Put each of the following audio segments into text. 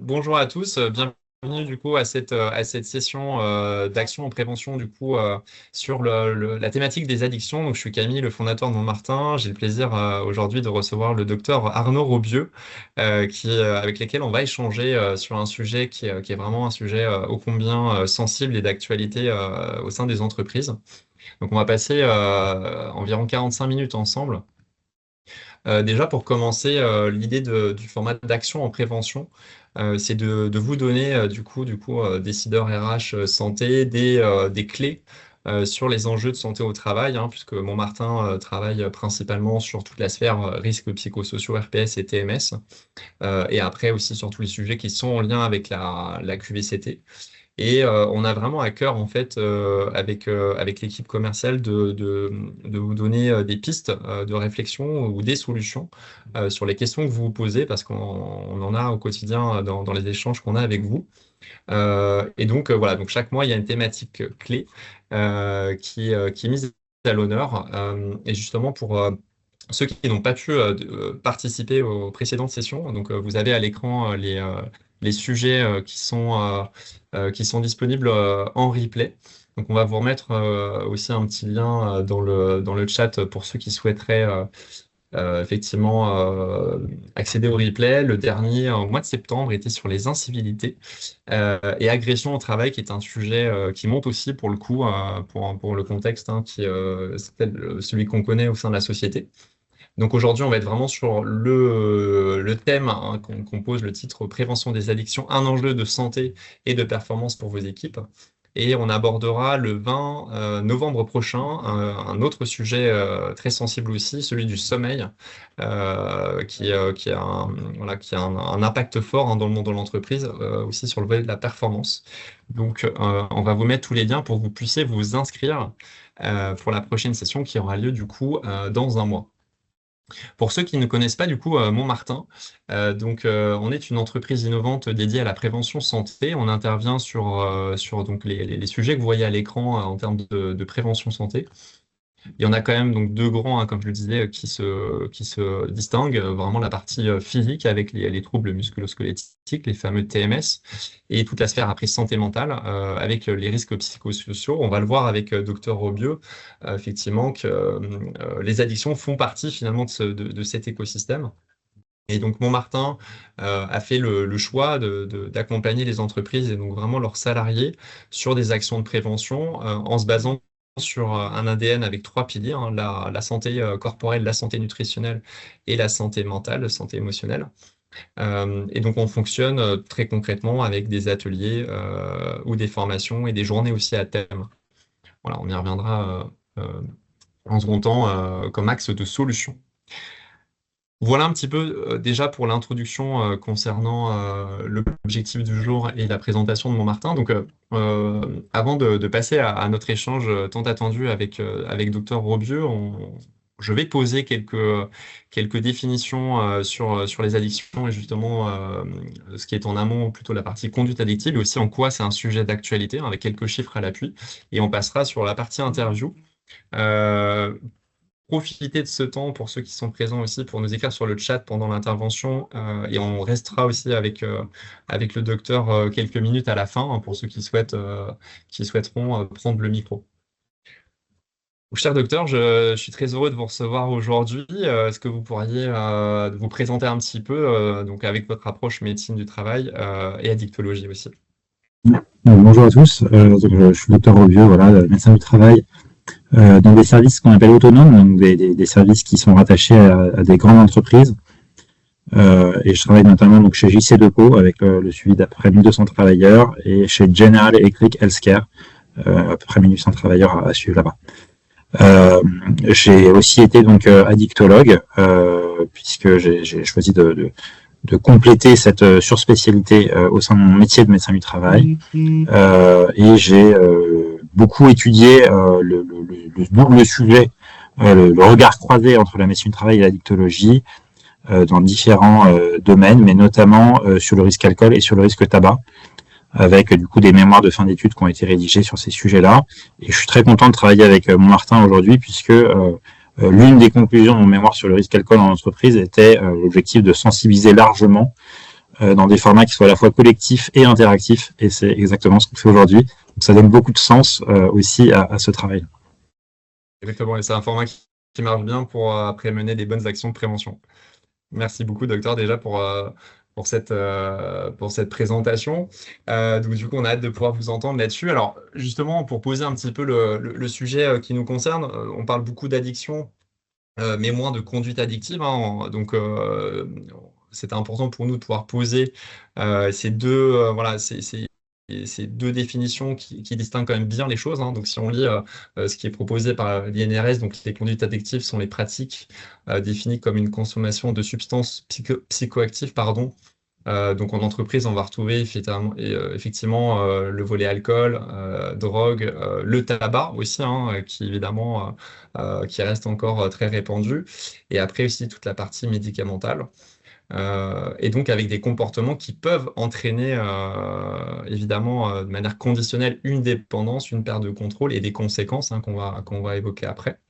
Bonjour à tous, bienvenue du coup à cette session d'action en prévention du coup sur la thématique des addictions. Donc je suis Camille, le fondateur de Montmartin. J'ai le plaisir aujourd'hui de recevoir le docteur Arnaud Robieux, avec lequel on va échanger sur un sujet qui est vraiment un sujet ô combien sensible et d'actualité au sein des entreprises. Donc on va passer environ 45 minutes ensemble. Déjà, pour commencer, l'idée du format d'action en prévention, c'est de vous donner, décideurs RH santé, des clés sur les enjeux de santé au travail, hein, puisque Montmartin travaille principalement sur toute la sphère risques psychosociaux, RPS et TMS, et après aussi sur tous les sujets qui sont en lien avec la QVCT. Et on a vraiment à cœur, en fait, avec l'équipe commerciale, de vous donner des pistes de réflexion ou des solutions sur les questions que vous vous posez, parce qu'on en a au quotidien dans les échanges qu'on a avec vous. Et donc, voilà, donc chaque mois, il y a une thématique clé qui est mise à l'honneur. Et justement, pour ceux qui n'ont pas pu participer aux précédentes sessions, donc vous avez à l'écran les sujets qui sont disponibles en replay. Donc on va vous remettre aussi un petit lien dans le chat pour ceux qui souhaiteraient effectivement accéder au replay. Le dernier, au mois de septembre, était sur les incivilités et agressions au travail, qui est un sujet qui monte aussi pour le coup, pour le contexte, hein, c'est peut-être celui qu'on connaît au sein de la société. Donc aujourd'hui, on va être vraiment sur le thème, hein, qu'on compose le titre Prévention des addictions, un enjeu de santé et de performance pour vos équipes. Et on abordera le 20 novembre prochain un autre sujet très sensible aussi, celui du sommeil, qui a un impact fort, hein, dans le monde de l'entreprise, aussi sur le volet de la performance. Donc on va vous mettre tous les liens pour que vous puissiez vous inscrire pour la prochaine session qui aura lieu du coup dans un mois. Pour ceux qui ne connaissent pas du coup Montmartin, on est une entreprise innovante dédiée à la prévention santé. On intervient sur donc les sujets que vous voyez à l'écran en termes de prévention santé. Il y en a quand même donc deux grands, hein, comme je le disais, qui se distinguent. Vraiment la partie physique avec les troubles musculo-squelettiques, les fameux TMS, et toute la sphère après santé mentale avec les risques psychosociaux. On va le voir avec Dr Robieux, effectivement, que les addictions font partie finalement de cet écosystème. Et donc Montmartin a fait le choix d'accompagner les entreprises et donc vraiment leurs salariés sur des actions de prévention en se basant sur un ADN avec trois piliers, hein, la santé corporelle, la santé nutritionnelle et la santé mentale, la santé émotionnelle. Et donc on fonctionne très concrètement avec des ateliers ou des formations et des journées aussi à thème. Voilà, on y reviendra en second temps comme axe de solution. Voilà un petit peu déjà pour l'introduction concernant l'objectif du jour et la présentation de Montmartin. Donc, avant de passer à notre échange tant attendu avec Dr Robieux, je vais poser quelques définitions sur les addictions et justement ce qui est en amont, plutôt la partie conduite addictive, et aussi en quoi c'est un sujet d'actualité, hein, avec quelques chiffres à l'appui. Et on passera sur la partie interview. Profitez de ce temps pour ceux qui sont présents aussi pour nous écrire sur le chat pendant l'intervention et on restera aussi avec le docteur quelques minutes à la fin, hein, pour ceux qui souhaiteront prendre le micro. Cher docteur, je suis très heureux de vous recevoir aujourd'hui. Est-ce que vous pourriez vous présenter un petit peu donc avec votre approche médecine du travail et addictologie aussi? Bonjour à tous, je suis docteur Robieux, voilà, médecin du travail, dans des services qu'on appelle autonomes, donc des services qui sont rattachés à des grandes entreprises. Et je travaille notamment donc chez JC Deco avec le suivi d'à peu près 1200 travailleurs et chez General Electric Healthcare, à peu près 1800 travailleurs à suivre là-bas. J'ai aussi été donc addictologue, puisque j'ai choisi de compléter cette surspécialité au sein de mon métier de médecin du travail. Et j'ai beaucoup étudié le sujet, le regard croisé entre la médecine du travail et l'addictologie dans différents domaines, mais notamment sur le risque alcool et sur le risque tabac, avec du coup des mémoires de fin d'études qui ont été rédigées sur ces sujets-là. Et je suis très content de travailler avec Montmartin aujourd'hui, puisque l'une des conclusions de mon mémoire sur le risque alcool en entreprise était l'objectif de sensibiliser largement dans des formats qui soient à la fois collectifs et interactifs. Et c'est exactement ce qu'on fait aujourd'hui. Donc ça donne beaucoup de sens aussi à ce travail. Exactement, et c'est un format qui marche bien pour après mener des bonnes actions de prévention. Merci beaucoup, docteur, déjà pour cette présentation. Donc, du coup, on a hâte de pouvoir vous entendre là-dessus. Alors, justement, pour poser un petit peu le sujet qui nous concerne, on parle beaucoup d'addiction, mais moins de conduite addictive, hein. Donc, c'est important pour nous de pouvoir poser ces deux, voilà, ces deux définitions qui distinguent quand même bien les choses, hein. Donc, si on lit ce qui est proposé par l'INRS, donc les conduites addictives sont les pratiques définies comme une consommation de substances psychoactives, pardon. Donc en entreprise, on va retrouver effectivement le volet alcool, drogue, le tabac aussi, hein, qui évidemment qui reste encore très répandu. Et après aussi toute la partie médicamentale. Et donc avec des comportements qui peuvent entraîner évidemment de manière conditionnelle une dépendance, une perte de contrôle et des conséquences, hein, qu'on va évoquer après.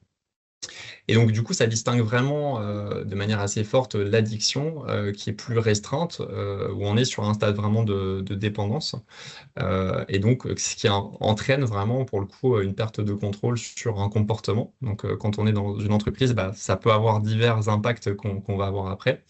Et donc, du coup, ça distingue vraiment de manière assez forte l'addiction qui est plus restreinte, où on est sur un stade vraiment de dépendance. Et donc, ce qui entraîne vraiment, pour le coup, une perte de contrôle sur un comportement. Donc, quand on est dans une entreprise, bah, ça peut avoir divers impacts qu'on va avoir après.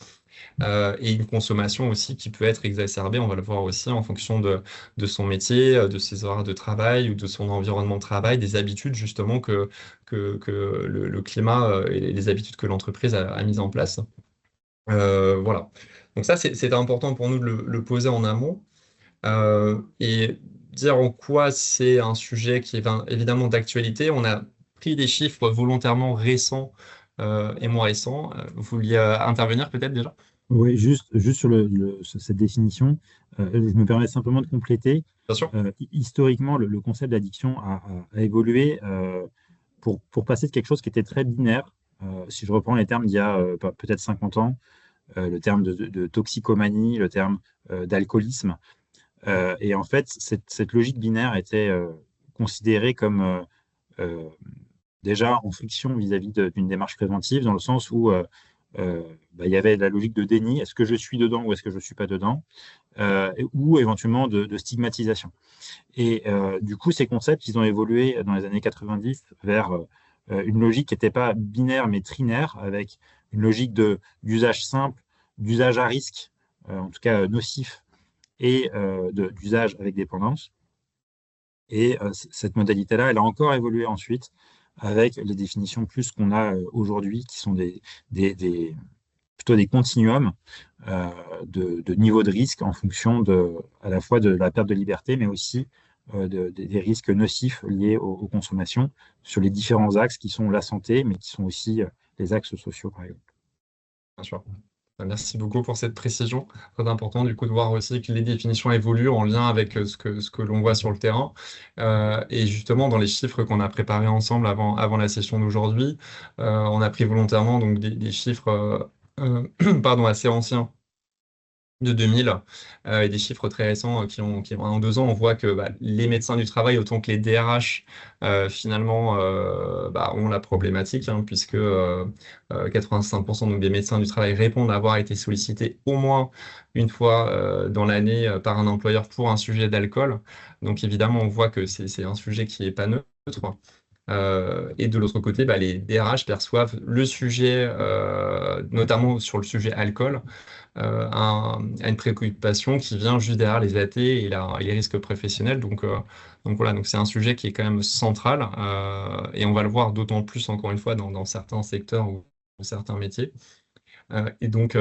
Et une consommation aussi qui peut être exacerbée, on va le voir aussi en fonction de son métier, de ses horaires de travail ou de son environnement de travail, des habitudes justement que le climat et les habitudes que l'entreprise a mises en place. Voilà. Donc ça, c'est important pour nous de le poser en amont et dire en quoi c'est un sujet qui est évidemment d'actualité. On a pris des chiffres volontairement récents et moins récents. Vous vouliez intervenir peut-être déjà? Oui, juste sur cette définition, je me permets simplement de compléter. Bien sûr. Historiquement, le concept d'addiction a évolué pour passer de quelque chose qui était très binaire. Si je reprends les termes d'il y a peut-être 50 ans, le terme de toxicomanie, le terme d'alcoolisme. Et en fait, cette logique binaire était considérée comme euh, déjà en friction vis-à-vis d'une démarche préventive, dans le sens où il y avait la logique de déni, est-ce que je suis dedans ou est-ce que je ne suis pas dedans, ou éventuellement de stigmatisation. Et du coup, ces concepts, ils ont évolué dans les années 90 vers une logique qui n'était pas binaire mais trinaire, avec une logique d'usage simple, d'usage à risque, en tout cas nocif, et d'usage avec dépendance. Et cette modalité-là, elle a encore évolué ensuite avec les définitions plus qu'on a aujourd'hui, qui sont plutôt des continuums de niveau de risque en fonction à la fois de la perte de liberté, mais aussi des risques nocifs liés aux consommations sur les différents axes qui sont la santé, mais qui sont aussi les axes sociaux, par exemple. Bien sûr. Merci beaucoup pour cette précision. Très important du coup de voir aussi que les définitions évoluent en lien avec ce que l'on voit sur le terrain. Et justement, dans les chiffres qu'on a préparés ensemble avant la session d'aujourd'hui, on a pris volontairement donc des chiffres pardon, assez anciens de 2000 et des chiffres très récents qui ont 1 ou 2 ans, on voit que bah, les médecins du travail, autant que les DRH, finalement, bah, ont la problématique, hein, puisque 85% donc, des médecins du travail répondent avoir été sollicités au moins une fois dans l'année par un employeur pour un sujet d'alcool. Donc évidemment, on voit que c'est un sujet qui n'est pas neutre. Et de l'autre côté, bah, les DRH perçoivent le sujet, notamment sur le sujet alcool, à une préoccupation qui vient juste derrière les AT et les risques professionnels. Donc voilà, donc c'est un sujet qui est quand même central et on va le voir d'autant plus encore une fois dans certains secteurs ou certains métiers. Et donc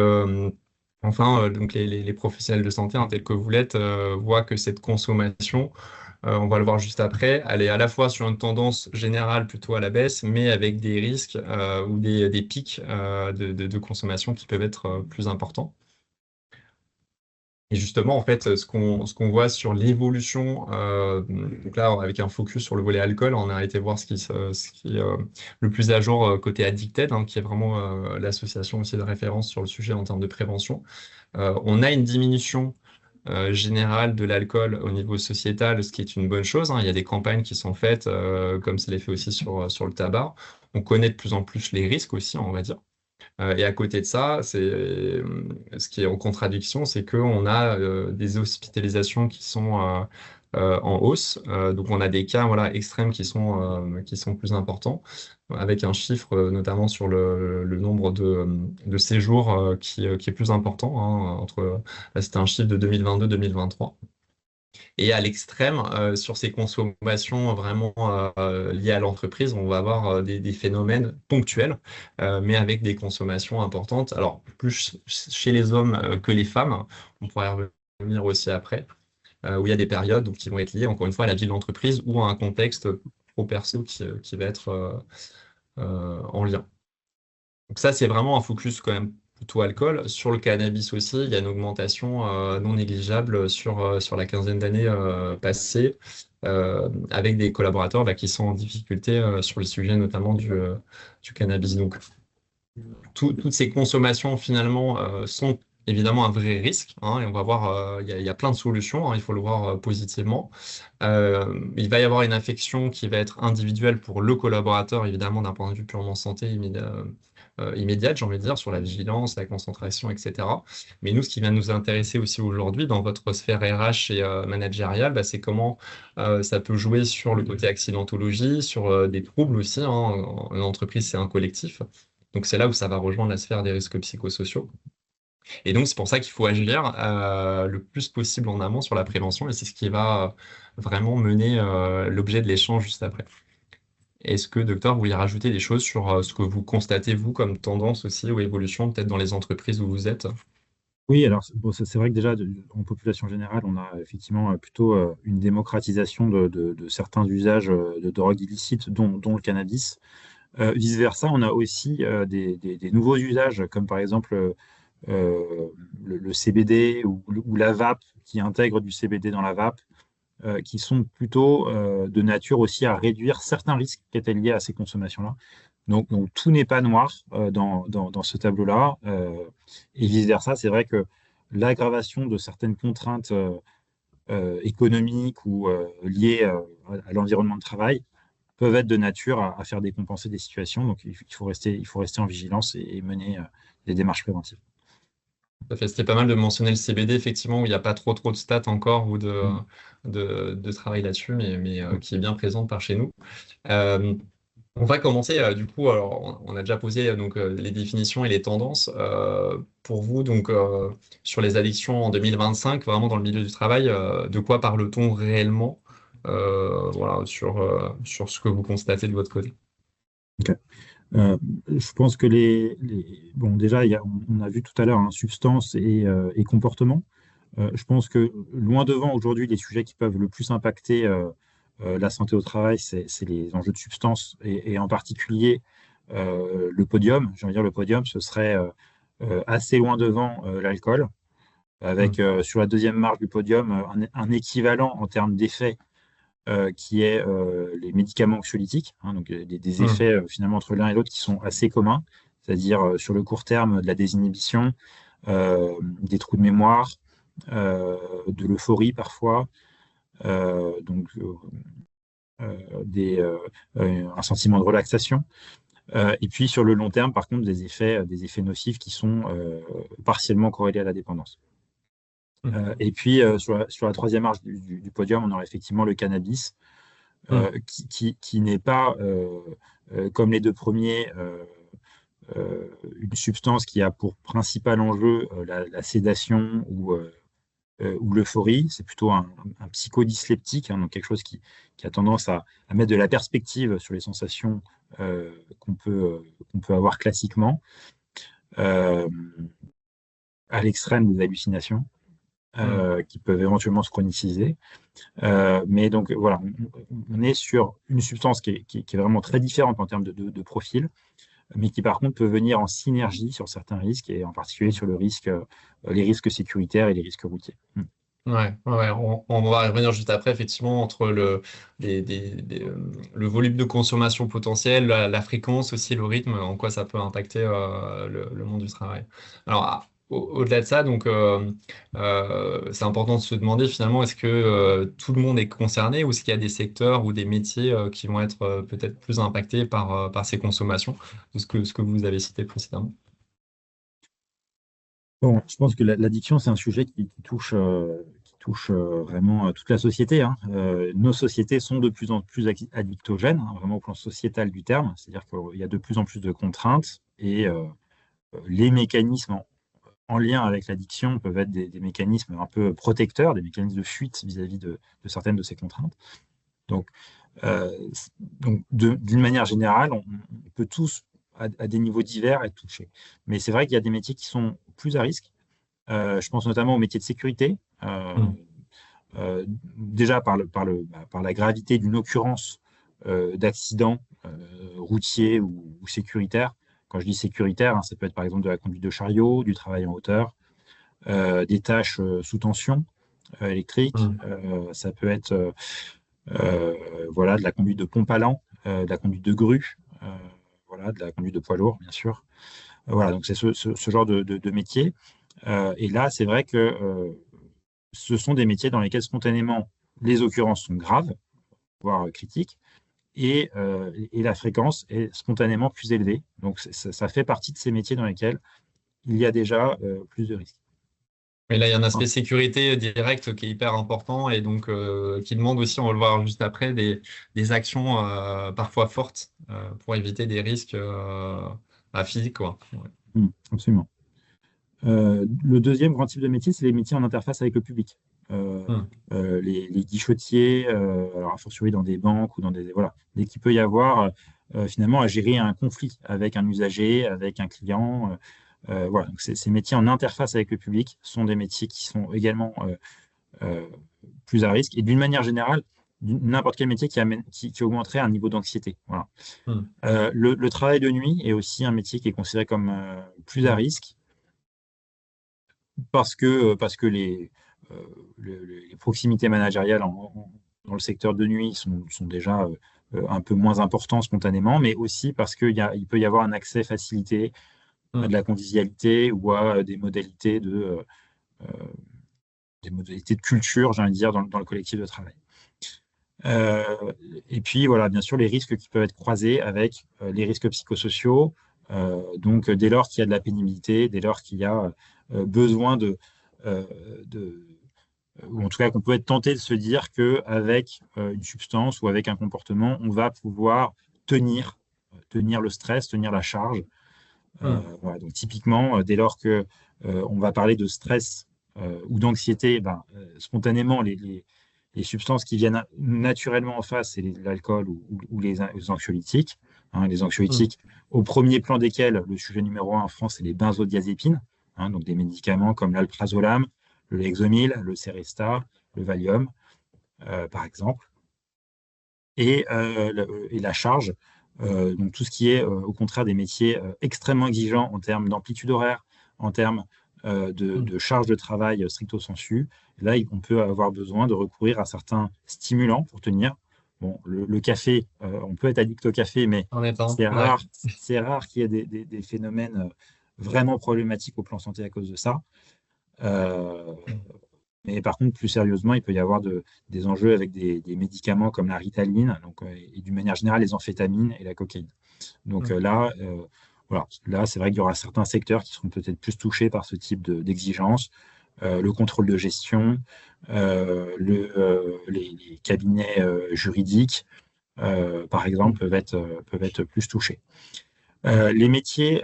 enfin, donc les professionnels de santé, hein, tels que vous l'êtes, voient que cette consommation, on va le voir juste après, elle est à la fois sur une tendance générale plutôt à la baisse, mais avec des risques ou des pics de consommation qui peuvent être plus importants. Et justement, en fait, ce qu'on voit sur l'évolution, donc là, avec un focus sur le volet alcool, on a été voir ce qui est le plus à jour côté Addicted, hein, qui est vraiment l'association aussi de référence sur le sujet en termes de prévention. On a une diminution générale de l'alcool au niveau sociétal, ce qui est une bonne chose, hein. Il y a des campagnes qui sont faites, comme c'est les fait aussi sur le tabac. On connaît de plus en plus les risques aussi, on va dire. Et à côté de ça, ce qui est en contradiction, c'est qu'on a des hospitalisations qui sont en hausse. Donc on a des cas voilà, extrêmes qui sont plus importants, avec un chiffre notamment sur le nombre de séjours qui est plus important. Là, c'était un chiffre de 2022-2023. Et à l'extrême, sur ces consommations vraiment liées à l'entreprise, on va avoir des phénomènes ponctuels, mais avec des consommations importantes. Alors, plus chez les hommes que les femmes, on pourrait y revenir aussi après, où il y a des périodes donc, qui vont être liées, encore une fois, à la vie de l'entreprise ou à un contexte pro-perso qui va être en lien. Donc ça, c'est vraiment un focus quand même plutôt alcool. Sur le cannabis aussi, il y a une augmentation non négligeable sur la quinzaine d'années passées, avec des collaborateurs bah, qui sont en difficulté sur le sujet notamment du cannabis. Donc, toutes ces consommations finalement sont évidemment un vrai risque, hein, et on va voir, il y a plein de solutions, hein, il faut le voir positivement. Il va y avoir une affection qui va être individuelle pour le collaborateur, évidemment, d'un point de vue purement santé immédiate, j'ai envie de dire, sur la vigilance, la concentration, etc. Mais nous, ce qui vient nous intéresser aussi aujourd'hui dans votre sphère RH et managériale, bah, c'est comment ça peut jouer sur le côté accidentologie, sur des troubles aussi, hein. Une entreprise, c'est un collectif. Donc c'est là où ça va rejoindre la sphère des risques psychosociaux. Et donc c'est pour ça qu'il faut agir le plus possible en amont sur la prévention et c'est ce qui va vraiment mener l'objet de l'échange juste après. Est-ce que, docteur, vous voulez rajouter des choses sur ce que vous constatez, vous, comme tendance aussi ou évolution, peut-être dans les entreprises où vous êtes? Oui, alors bon, c'est vrai que déjà, en population générale, on a effectivement plutôt une démocratisation de certains usages de drogues illicites, dont le cannabis. Vice-versa, on a aussi des nouveaux usages, comme par exemple le CBD ou la vape, qui intègre du CBD dans la vape, qui sont plutôt de nature aussi à réduire certains risques qui étaient liés à ces consommations-là. Donc, tout n'est pas noir dans ce tableau-là. Et vice-versa, c'est vrai que l'aggravation de certaines contraintes économiques ou liées à l'environnement de travail peuvent être de nature à faire décompenser des situations. Donc, il faut rester en vigilance et mener des démarches préventives. Ça fait, c'était pas mal de mentionner le CBD, effectivement, où il n'y a pas trop de stats encore ou Mm. de travail là-dessus, mais qui est bien présente par chez nous. Euh, On va commencer du coup. Alors, on a déjà posé donc les définitions et les tendances pour vous. Donc, sur les addictions en 2025, vraiment dans le milieu du travail, de quoi parle-t-on réellement voilà, sur ce que vous constatez de votre côté? Ok. Je pense que bon, déjà, on a vu tout à l'heure hein, substance et comportement. Je pense que loin devant aujourd'hui, les sujets qui peuvent le plus impacter la santé au travail, c'est les enjeux de substance et en particulier le podium. J'ai envie de dire, le podium, ce serait assez loin devant l'alcool, avec Hmm. sur la deuxième marche du podium un équivalent en termes d'effets qui est les médicaments anxiolytiques, hein, donc des Hmm. effets finalement entre l'un et l'autre qui sont assez communs, c'est-à-dire sur le court terme de la désinhibition, des trous de mémoire, de l'euphorie parfois, donc un sentiment de relaxation. Et puis sur le long terme, par contre, des effets nocifs qui sont partiellement corrélés à la dépendance. Hmm. Et puis sur la troisième marche du podium, on aura effectivement le cannabis, Hmm. qui n'est pas, comme les deux premiers, une substance qui a pour principal enjeu la sédation ou l'euphorie. C'est plutôt un psychodysleptique, hein, donc quelque chose qui a tendance à mettre de la perspective sur les sensations qu'on peut avoir classiquement, euh, à l'extrême des hallucinations. Hmm. Qui peuvent éventuellement se chroniciser. Mais donc voilà, on est sur une substance qui est vraiment très différente en termes de profil, mais qui par contre peut venir en synergie sur certains risques, et en particulier sur les risques sécuritaires et les risques routiers. Mm. Ouais, on va y revenir juste après, effectivement, entre le volume de consommation potentiel, la fréquence aussi, le rythme, en quoi ça peut impacter le monde du travail. Alors, au-delà de ça, donc, c'est important de se demander finalement, est-ce que tout le monde est concerné ou est-ce qu'il y a des secteurs ou des métiers qui vont être peut-être plus impactés par ces consommations, de ce que vous avez cité précédemment? Bon, je pense que l'addiction, c'est un sujet qui touche vraiment toute la société, hein. Nos sociétés sont de plus en plus addictogènes, hein, vraiment au plan sociétal du terme. C'est-à-dire qu'il y a de plus en plus de contraintes et les mécanismes en lien avec l'addiction peuvent être des mécanismes un peu protecteurs, des mécanismes de fuite vis-à-vis de certaines de ces contraintes. Donc, d'une manière générale, on peut tous, à des niveaux divers, être touchés. Mais c'est vrai qu'il y a des métiers qui sont plus à risque. Je pense notamment aux métiers de sécurité. Mm. Déjà par la gravité d'une occurrence d'accident routier ou sécuritaire. Quand je dis sécuritaire, hein, ça peut être par exemple de la conduite de chariot, du travail en hauteur, des tâches sous tension électrique. Mm. Ça peut être voilà, de la conduite de pompe à lent, de la conduite de grue, voilà, de la conduite de poids lourd, bien sûr. Voilà, donc c'est ce genre de métier. Et là, c'est vrai que ce sont des métiers dans lesquels spontanément les occurrences sont graves, voire critiques, et la fréquence est spontanément plus élevée. Donc ça fait partie de ces métiers dans lesquels il y a déjà plus de risques. Mais là, il y a un Ah, aspect sécurité direct qui est hyper important et donc qui demande aussi, on va le voir juste après, des actions parfois fortes pour éviter des risques physiques, quoi. Ouais. absolument. Le deuxième grand type de métier, c'est les métiers en interface avec le public. Euh, Mm. les guichetiers, alors a fortiori dans des banques ou dans des... Voilà, dès qu'il peut y avoir finalement à gérer un conflit avec un usager, avec un client. Voilà, donc ces métiers en interface avec le public sont des métiers qui sont également euh, plus à risque. Et d'une manière générale, n'importe quel métier qui augmenterait un niveau d'anxiété. Voilà. Mm. Le travail de nuit est aussi un métier qui est considéré comme plus à risque parce que euh, les proximités managériales dans le secteur de nuit sont déjà un peu moins importantes spontanément, mais aussi parce qu'il peut y avoir un accès facilité à de Mm. la convivialité ou à euh, des modalités de culture, j'ai envie de dire, dans le collectif de travail. Euh, et puis, voilà, bien sûr, les risques qui peuvent être croisés avec les risques psychosociaux. Donc, dès lors qu'il y a de la pénibilité, dès lors qu'il y a besoin euh, de, ou en tout cas qu'on peut être tenté de se dire qu'avec une substance ou avec un comportement, on va pouvoir tenir le stress, tenir la charge. Mm. Voilà, donc, typiquement, dès lors que on va parler de stress ou d'anxiété, ben, spontanément, les substances qui viennent naturellement en face, c'est l'alcool ou les anxiolytiques. Hein, les Mm. anxiolytiques, au premier plan desquels le sujet numéro un en France, c'est les benzodiazépines, hein, donc des médicaments comme l'alprazolam, le Lexomil, le Seresta, le Valium, par exemple. Et la charge, donc tout ce qui est au contraire des métiers extrêmement exigeants en termes d'amplitude horaire, en termes Mm. de charge de travail stricto sensu. Là, on peut avoir besoin de recourir à certains stimulants pour tenir. Bon, le café, on peut être addict au café, mais En étant, c'est ouais. rare, c'est rare qu'il y ait des phénomènes vraiment problématiques au plan santé à cause de ça. Euh, mais par contre, plus sérieusement, il peut y avoir des enjeux avec des médicaments comme la Ritaline, donc, et d'une manière générale, les amphétamines et la cocaïne. Donc Mm. là, voilà, là, c'est vrai qu'il y aura certains secteurs qui seront peut-être plus touchés par ce type d'exigence. Le contrôle de gestion, les cabinets juridiques, par exemple, peuvent être plus touchés. Les métiers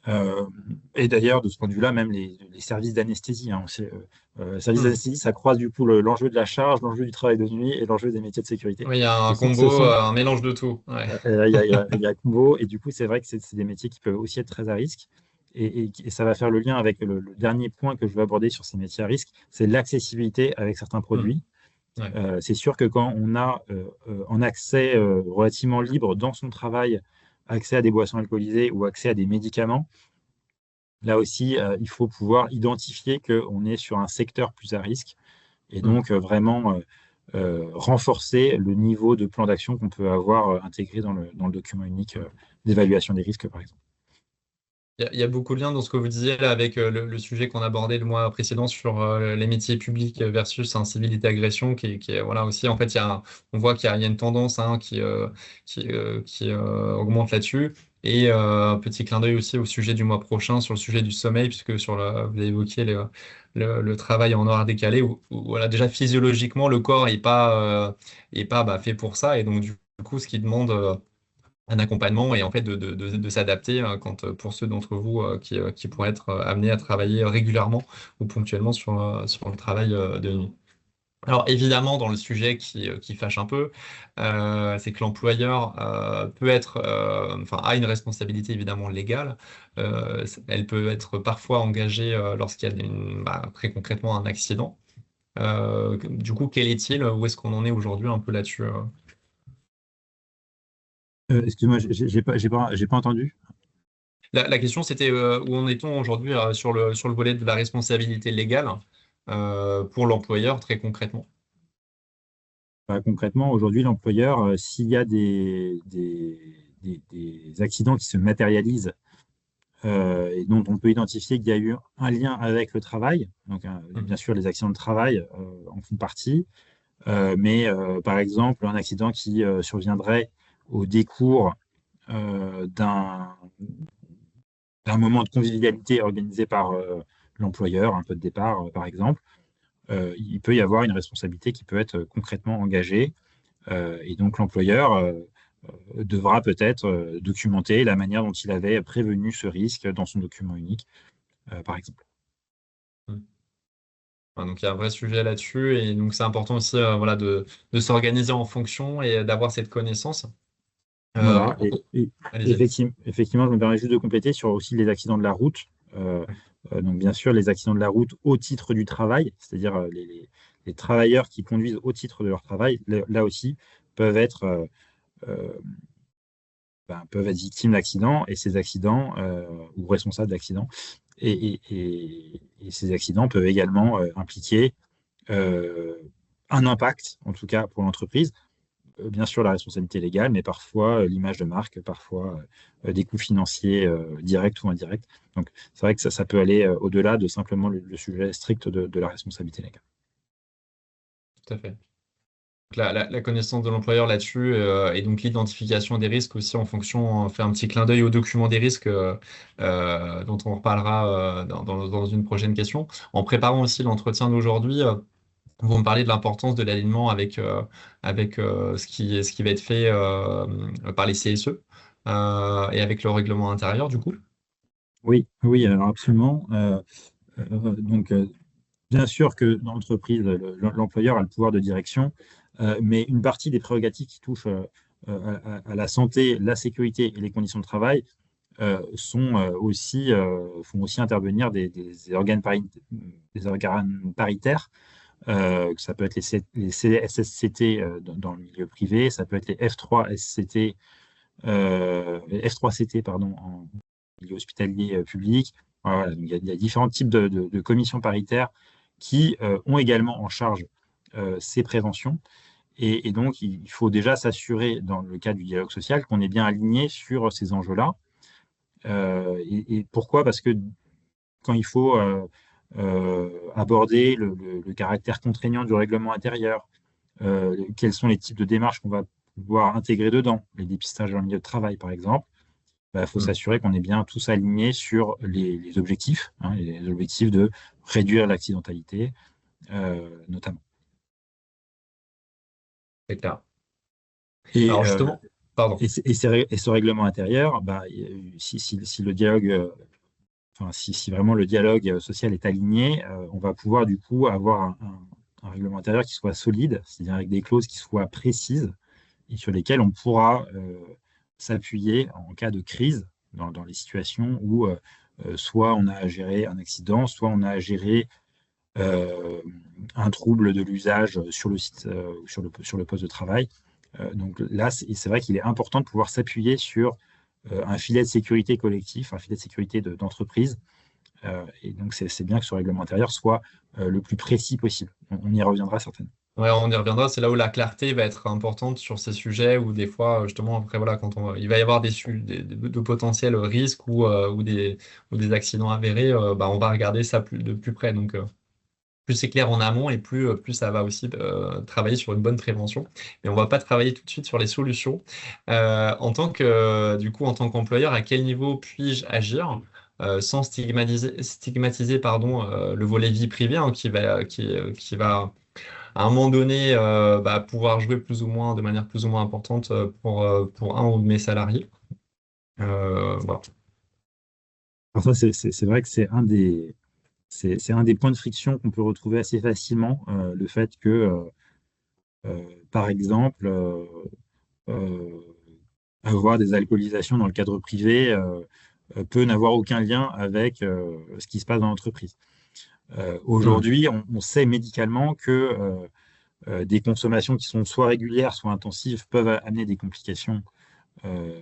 euh, et d'ailleurs, de ce point de vue-là, même les services d'anesthésie. Hein, services Mm. d'anesthésie, ça croise du coup l'enjeu de la charge, l'enjeu du travail de nuit et l'enjeu des métiers de sécurité. Oui, il y a un Et combo, un mélange de tout. Ouais. il y a combo, et du coup, c'est vrai que c'est des métiers qui peuvent aussi être très à risque. Et ça va faire le lien avec le dernier point que je veux aborder sur ces métiers à risque, c'est l'accessibilité avec certains Mm. produits. Ouais. C'est sûr que quand on a en accès relativement libre dans son travail, accès à des boissons alcoolisées ou accès à des médicaments, là aussi, il faut pouvoir identifier qu'on est sur un secteur plus à risque et Mm. donc vraiment renforcer le niveau de plan d'action qu'on peut avoir intégré dans le document unique d'évaluation des risques, par exemple. Il y a beaucoup de liens dans ce que vous disiez là avec le sujet qu'on abordait le mois précédent sur les métiers publics versus incivilité agression qui est voilà aussi en fait on voit qu'il y a une tendance hein, qui augmente là-dessus Et un petit clin d'œil aussi au sujet du mois prochain sur le sujet du sommeil, puisque vous avez évoqué le travail en horaire décalé, où, voilà, déjà physiologiquement, le corps est pas fait pour ça. Et donc, du coup, ce qui demande un accompagnement et en fait de s'adapter pour ceux d'entre vous qui pourraient être amenés à travailler régulièrement ou ponctuellement sur le travail de nuit. Alors évidemment, dans le sujet qui fâche un peu, c'est que l'employeur enfin, a une responsabilité évidemment légale. Elle peut être parfois engagée lorsqu'il y a très concrètement un accident. Du coup, quel est-il? Où est-ce qu'on en est aujourd'hui un peu là-dessus? Excuse-moi, j'ai pas entendu. La question, c'était où en est-on aujourd'hui sur le volet de la responsabilité légale pour l'employeur, très concrètement? Concrètement, aujourd'hui, l'employeur, s'il y a des accidents qui se matérialisent et dont on peut identifier qu'il y a eu un lien avec le travail, donc bien Mhm. sûr, les accidents de travail en font partie, mais par exemple, un accident qui surviendrait au décours d'un moment de convivialité organisé par l'employeur, un peu de départ par exemple, il peut y avoir une responsabilité qui peut être concrètement engagée. Et donc l'employeur devra peut-être documenter la manière dont il avait prévenu ce risque dans son document unique, par exemple. Mhm. Ouais, donc il y a un vrai sujet là-dessus et donc c'est important aussi voilà, de s'organiser en fonction et d'avoir cette connaissance. Voilà. Allez-y. Effectivement, je me permets juste de compléter sur aussi les accidents de la route. Euh, Ouais. donc bien sûr, les accidents de la route au titre du travail, c'est-à-dire les travailleurs qui conduisent au titre de leur travail, là aussi, peuvent être euh, peuvent être victimes d'accidents et ces accidents ou responsables d'accidents. Et ces accidents peuvent également impliquer euh, un impact, en tout cas pour l'entreprise. Bien sûr, la responsabilité légale, mais parfois l'image de marque, parfois des coûts financiers directs ou indirects. Donc, c'est vrai que ça peut aller au-delà de simplement le sujet strict de la responsabilité légale. Tout à fait. Donc, la connaissance de l'employeur là-dessus et donc l'identification des risques aussi en fonction, on fait un petit clin d'œil au document des risques dont on reparlera dans une prochaine question. En préparant aussi l'entretien d'aujourd'hui, vous me parlez de l'importance de l'alignement avec ce qui va être fait par les CSE et avec le règlement intérieur du coup. Oui, oui, alors absolument. Donc, bien sûr que dans l'entreprise, l'employeur a le pouvoir de direction, mais une partie des prérogatives qui touchent à la santé, la sécurité et les conditions de travail font aussi intervenir des organes paritaires. Ça peut être les CSCT dans le milieu privé, ça peut être les F3SCT, F3CT pardon, en milieu hospitalier public. Voilà, donc il y a différents types de commissions paritaires qui ont également en charge ces préventions. Et donc, il faut déjà s'assurer, dans le cadre du dialogue social, qu'on est bien aligné sur ces enjeux-là. Et pourquoi? Parce que quand il faut aborder le caractère contraignant du règlement intérieur, quels sont les types de démarches qu'on va pouvoir intégrer dedans, les dépistages dans le milieu de travail, par exemple, il faut Hmm. s'assurer qu'on est bien tous alignés sur les objectifs, hein, les objectifs de réduire l'accidentalité, notamment. C'est clair. Et, Alors euh, justement, pardon. et ce règlement intérieur, si le dialogue, enfin, si vraiment le dialogue social est aligné, on va pouvoir du coup avoir un règlement intérieur qui soit solide, c'est-à-dire avec des clauses qui soient précises et sur lesquelles on pourra s'appuyer en cas de crise dans les situations où soit on a à gérer un accident, soit on a à gérer euh, un trouble de l'usage sur le site ou sur le poste de travail. Donc là, c'est vrai qu'il est important de pouvoir s'appuyer sur un filet de sécurité collectif, un filet de sécurité d'entreprise. Et donc, c'est bien que ce règlement intérieur soit le plus précis possible. On y reviendra certainement. Ouais, on y reviendra. C'est là où la clarté va être importante sur ces sujets, où des fois, justement, après, voilà, il va y avoir de potentiels risques ou des accidents avérés, on va regarder ça de plus près. Donc, plus c'est clair en amont et plus ça va aussi travailler sur une bonne prévention. Mais on va pas travailler tout de suite sur les solutions. En tant qu'employeur, à quel niveau puis-je agir sans stigmatiser pardon, le volet vie privée hein, qui va à un moment donné pouvoir jouer plus ou moins de manière plus ou moins importante pour un ou de mes salariés. Voilà. Alors ça, c'est vrai que c'est un des points de friction qu'on peut retrouver assez facilement, le fait que, par exemple, euh, avoir des alcoolisations dans le cadre privé peut n'avoir aucun lien avec ce qui se passe dans l'entreprise. Hmm. Aujourd'hui, on sait médicalement que des consommations qui sont soit régulières, soit intensives peuvent amener des complications euh,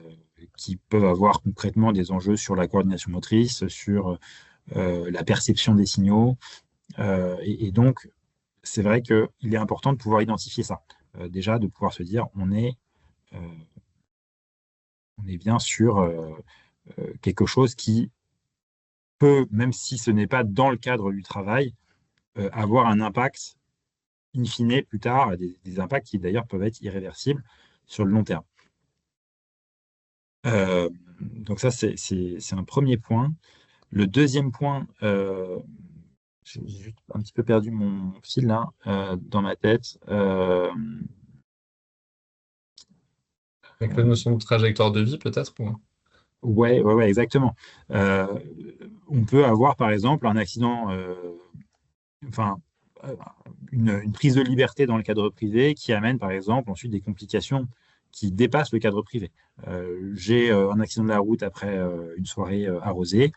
qui peuvent avoir concrètement des enjeux sur la coordination motrice, sur la perception des signaux. Et donc, c'est vrai qu'il est important de pouvoir identifier ça. Déjà, de pouvoir se dire, euh, on est bien sur quelque chose qui peut, même si ce n'est pas dans le cadre du travail, avoir un impact in fine plus tard, des impacts qui d'ailleurs peuvent être irréversibles sur le long terme. Donc ça, c'est un premier point. Le deuxième point, j'ai juste un petit peu perdu mon fil là dans ma tête. Avec la notion de trajectoire de vie, peut-être Ouais, exactement. Euh, on peut avoir par exemple un accident, enfin euh, une prise de liberté dans le cadre privé qui amène par exemple ensuite des complications qui dépassent le cadre privé. J'ai un accident de la route après une soirée arrosée.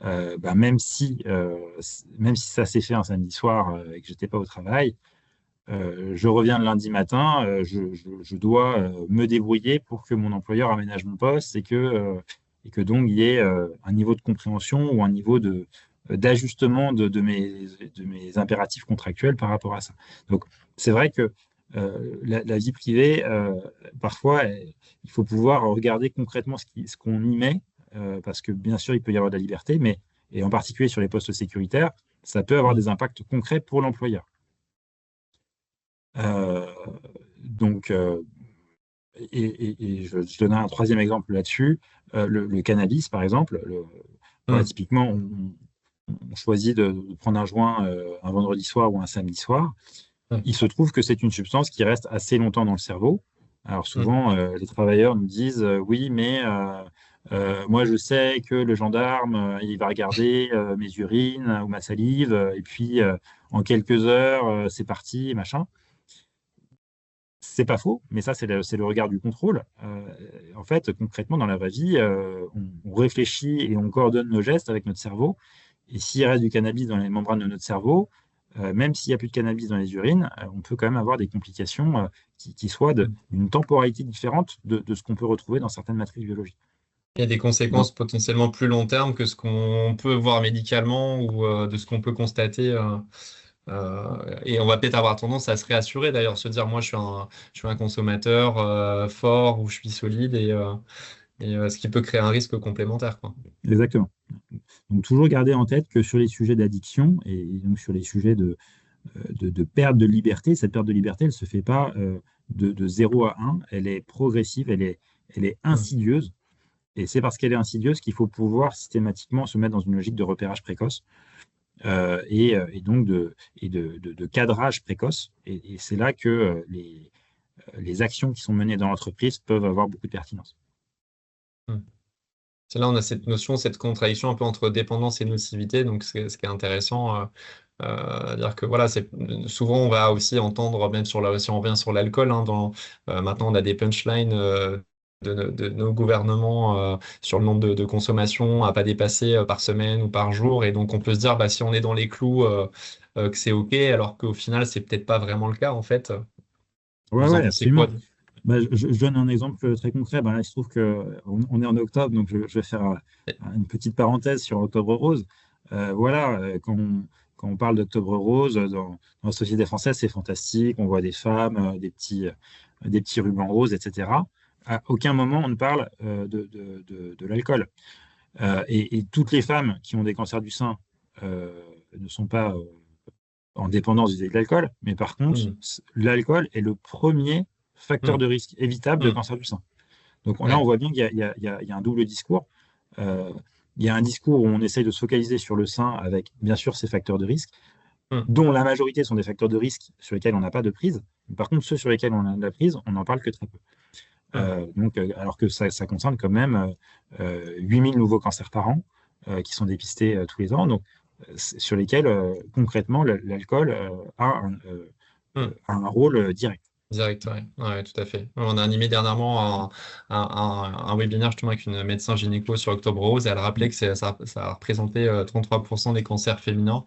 Même si ça s'est fait un samedi soir et que j'étais pas au travail, je reviens le lundi matin, je dois me débrouiller pour que mon employeur aménage mon poste et que donc il y ait un niveau de compréhension ou un niveau d'ajustement de mes impératifs contractuels par rapport à ça. Donc c'est vrai que la vie privée, parfois, il faut pouvoir regarder concrètement ce qu'on y met, parce que bien sûr, il peut y avoir de la liberté, mais et en particulier sur les postes sécuritaires, ça peut avoir Hmm. des impacts concrets pour l'employeur. Euh, donc, je donne un troisième exemple là-dessus. Le cannabis, par exemple, voilà, Hmm. typiquement, on choisit de prendre un joint un vendredi soir ou un samedi soir. Hmm. Il se trouve que c'est une substance qui reste assez longtemps dans le cerveau. Alors Hmm. souvent, les travailleurs nous disent oui, mais moi je sais que le gendarme, il va regarder mes urines ou ma salive, et puis en quelques heures, c'est parti, machin. C'est pas faux, mais ça, c'est le regard du contrôle. En fait, concrètement, dans la vraie vie, on réfléchit et on coordonne nos gestes avec notre cerveau. Et s'il reste du cannabis dans les membranes de notre cerveau, même s'il n'y a plus de cannabis dans les urines, on peut quand même avoir des complications qui soient Hmm. d'une temporalité différente de ce qu'on peut retrouver dans certaines matrices biologiques. Il y a des Donc, conséquences potentiellement plus long terme que ce qu'on peut voir médicalement ou de ce qu'on peut constater. Et on va peut-être avoir tendance à se réassurer d'ailleurs, se dire moi je suis un consommateur fort ou je suis solide ce qui peut créer un risque complémentaire, quoi. exactement. Donc, toujours garder en tête que sur les sujets d'addiction et donc sur les sujets de perte de liberté. Cette perte de liberté, elle ne se fait pas de 0 à 1, elle est progressive, elle est Mm. insidieuse. Et c'est parce qu'elle est insidieuse qu'il faut pouvoir systématiquement se mettre dans une logique de repérage précoce et donc de cadrage précoce. Et c'est là que les actions qui sont menées dans l'entreprise peuvent avoir beaucoup de pertinence. Mm. C'est là on a cette notion, cette contradiction un peu entre dépendance et nocivité, donc c'est ce qui est intéressant. Dire que voilà, souvent on va aussi entendre, même si on revient sur l'alcool, hein, maintenant on a des punchlines de nos gouvernements sur le nombre de consommations à pas dépasser par semaine ou par jour, et donc on peut se dire bah, si on est dans les clous que c'est OK, alors qu'au final c'est peut-être pas vraiment le cas en fait. Ouais, Vous en ouais, pensez quoi? absolument. Bah, je donne un exemple très concret. Bah, là, il se trouve qu'on est en octobre, donc je vais faire une petite parenthèse sur Octobre Rose. Voilà, quand on parle d'Octobre Rose, dans la société française, c'est fantastique. On voit des femmes, des petits rubans roses, etc. À aucun moment, on ne parle de l'alcool. Et toutes les femmes qui ont des cancers du sein ne sont pas en dépendance vis-à-vis de l'alcool, mais par contre, Mm. l'alcool est le premier facteur Mm. de risque évitable de Mm. cancer du sein. Donc là, on Ouais. voit bien qu'il y a un double discours. Euh, il y a un discours où on essaye de se focaliser sur le sein avec, bien sûr, ces facteurs de risque, Mm. dont la majorité sont des facteurs de risque sur lesquels on n'a pas de prise. Par contre, ceux sur lesquels on a de la prise, on n'en parle que très peu. Mm. Alors que ça concerne quand même 8000 nouveaux cancers par an qui sont dépistés tous les ans, donc sur lesquels concrètement l'alcool a un rôle direct. Direct, ouais. Ouais, tout à fait. On a animé dernièrement un webinaire justement avec une médecin gynéco sur Octobre Rose et elle rappelait que ça a représenté 33% des cancers féminins.